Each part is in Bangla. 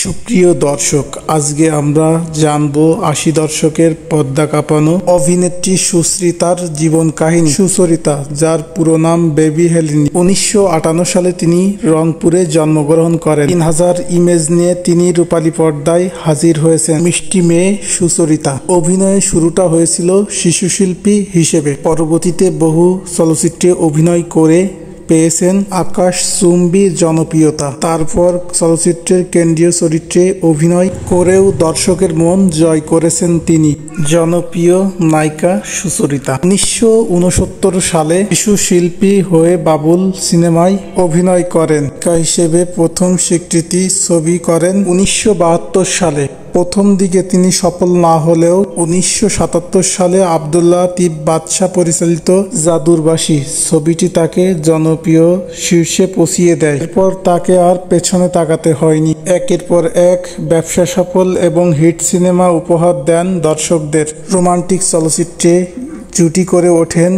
সুপ্রিয় দর্শক, আজকে আমরা জানবো ৮০ দশকের পর্দা কাঁপানো অভিনেত্রী সুচরিতার জীবন কাহিনী। সুচরিতা, যার পুরো নাম বেবি হেলেনি, ১৯৫৮ সালে তিনি রংপুরে জন্মগ্রহণ করেন। ৩০০০ ইমেজ নিয়ে তিনি রূপালী পর্দায় হাজির হয়েছেন। মিষ্টি মেয়ে সুচরিতা। অভিনয়ের শুরুটা হয়েছিল শিশুশিল্পী হিসেবে। পরবর্তীতে বহু চলচ্চিত্রে অভিনয় করে পেয়েছেন আকাশচুম্বী জনপ্রিয়তা। তারপর চলচ্চিত্রের কেন্দ্রীয় চরিত্রে অভিনয় করেও দর্শকের মন জয় করেছেন তিনি। জনপ্রিয় নায়িকা সুচরিতা ১৯৬৯ সালে শিশু শিল্পী হয়ে বাবুল সিনেমায় অভিনয় করেন। নায়িকা হিসেবে প্রথম স্বীকৃতি ছবি করেন ১৯৭২ সালে। প্রথম দিকে তিনি সফল না হলেও ১৯৭৭ সালে আব্দুল্লাহ লতিফ বাদশা পরিচালিত জাদুর বাঁশি ছবিটি তাকে জনপ্রিয় শীর্ষে পৌঁছিয়ে দেয়। এরপর তাকে আর পেছনে তাকাতে হয়নি। একের পর এক ব্যবসা সফল এবং হিট সিনেমা উপহার দেন দর্শকদের। রোমান্টিক চলচ্চিত্রে জুটি করে ওঠেন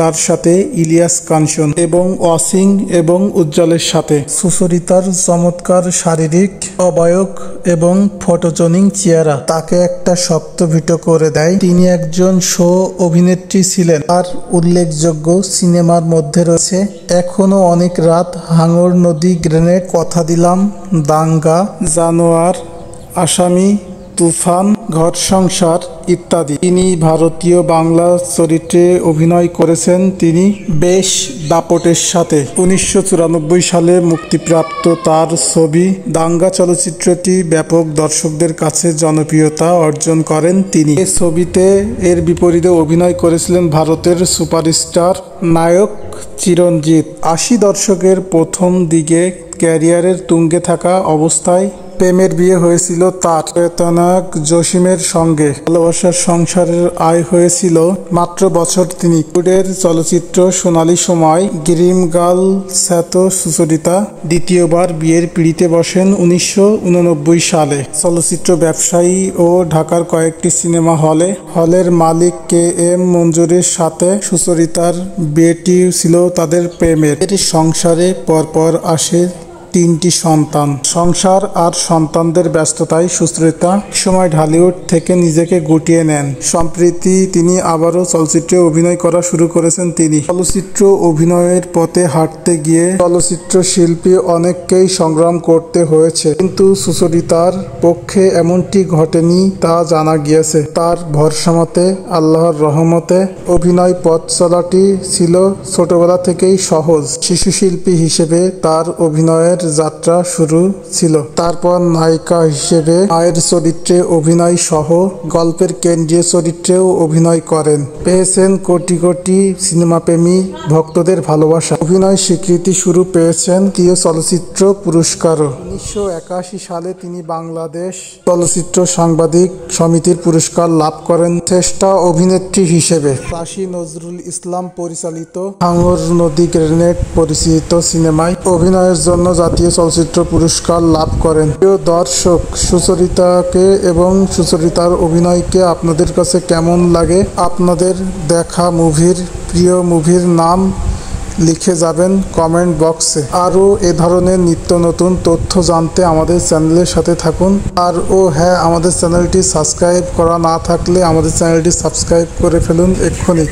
তার সাথে ইলিয়াস কাঞ্চন এবং ওয়াসিম এবং উজ্জ্বলের সাথে। সুচরিতার চমৎকার শারীরিক অবয়ব এবং ফটোজেনিক চেহারা তাকে একটা শক্ত ভিটো করে দেয়। তিনি একজন শো অভিনেত্রী ছিলেন। তার উল্লেখযোগ্য সিনেমার মধ্যে রয়েছে এখনো অনেক রাত, হাঙর নদী, গ্রেনেড, কথা দিলাম, দাঙ্গা, জানোয়ার, আসামি, তুফান, ঘর সংসার ইত্যাদি। তিনি ভারতীয় বাংলা চরিত্রে অভিনয় করেছেন তিনি বেশ দাপটের সাথে। ১৯৯৪ সালে মুক্তিপ্রাপ্ত তার ছবি দাঙ্গা চলচ্চিত্রটি ব্যাপক দর্শকদের কাছে জনপ্রিয়তা অর্জন করেন তিনি। এই ছবিতে এর বিপরীতে অভিনয় করেছিলেন ভারতের সুপারস্টার নায়ক চিরঞ্জিত। ৮০ দশকের প্রথম দিকে ক্যারিয়ারের তুঙ্গে থাকা অবস্থায় প্রেমের বিয়ে হয়েছিল তার শ্বেতানাগ জসিমের সঙ্গে। ভালোবাসার সংসারের আয় হয়েছিল মাত্র বছর। তিনি বলিউডের চলচ্চিত্র সোনালী সময়, গ্রিম গার্ল খ্যাত সুচরিতা দ্বিতীয়বার বিয়ের পিঁড়িতে বসেন ১৯৮৯ সালে। চলচ্চিত্র ব্যবসায়ী ও ঢাকার কয়েকটি সিনেমা হলের মালিক কে এম মঞ্জুরের সাথে সুচরিতার বিয়েটি ছিল তাদের প্রেমের। এর সংসারে পরপর আসে ৩টি সন্তান। সংসার আর সন্তানদের ব্যস্ততায় সুচরিতা সময় ঢালিউড থেকে নিজেকে গুটিয়ে নেন। সম্প্রতি তিনি আবারও চলচ্চিত্রে অভিনয় করা শুরু করেছেন। তিনি চলচ্চিত্র অভিনয়ের পথে হাঁটতে গিয়ে চলচ্চিত্র শিল্পী অনেককেই সংগ্রাম করতে হয়েছে, কিন্তু সুচরিতার পক্ষে এমনটি ঘটেনি তা জানা গিয়েছে। তার ভরসামতে, আল্লাহর রহমতে অভিনয় পথ চলাটি ছিল ছোটবেলা থেকেই সহজ। শিশু শিল্পী হিসেবে তার অভিনয়ের যাত্রা শুরু ছিল। তারপর নায়িকা হিসেবে মায়ের চরিত্রে অভিনয় সহ গল্পের কেন্দ্রীয় চরিত্রেও অভিনয় করেন। পেয়েছেন কোটি কোটি সিনেমাপ্রেমী ভক্তদের ভালোবাসা। অভিনয় স্বীকৃতি শুরু পেয়েছেন জাতীয় চলচ্চিত্র পুরস্কারও। ১৯৮১ সালে তিনি বাংলাদেশ চলচ্চিত্র সাংবাদিক সমিতির পুরস্কার লাভ করেন শ্রেষ্ঠ অভিনেত্রী হিসেবে। কাশী নজরুল ইসলাম পরিচালিত হাঙর নদী, গ্রেনেড পরিচালিত সিনেমায় অভিনয়ের জন্য জাতীয় চলচ্চিত্র পুরস্কার লাভ করেন। প্রিয় দর্শক, সুচরিতাকে এবং সুচরিতার অভিনয়কে আপনাদের কাছে কেমন লাগে? আপনাদের দেখা প্রিয় মুভির নাম লিখে যাবেন কমেন্ট বক্সে। আরও এ ধরনের নিত্য নতুন তথ্য জানতে আমাদের চ্যানেলের সাথে থাকুন। হ্যাঁ, আমাদের চ্যানেলটি সাবস্ক্রাইব করা না থাকলে আমাদের চ্যানেলটি সাবস্ক্রাইব করে ফেলুন এক্ষুনি।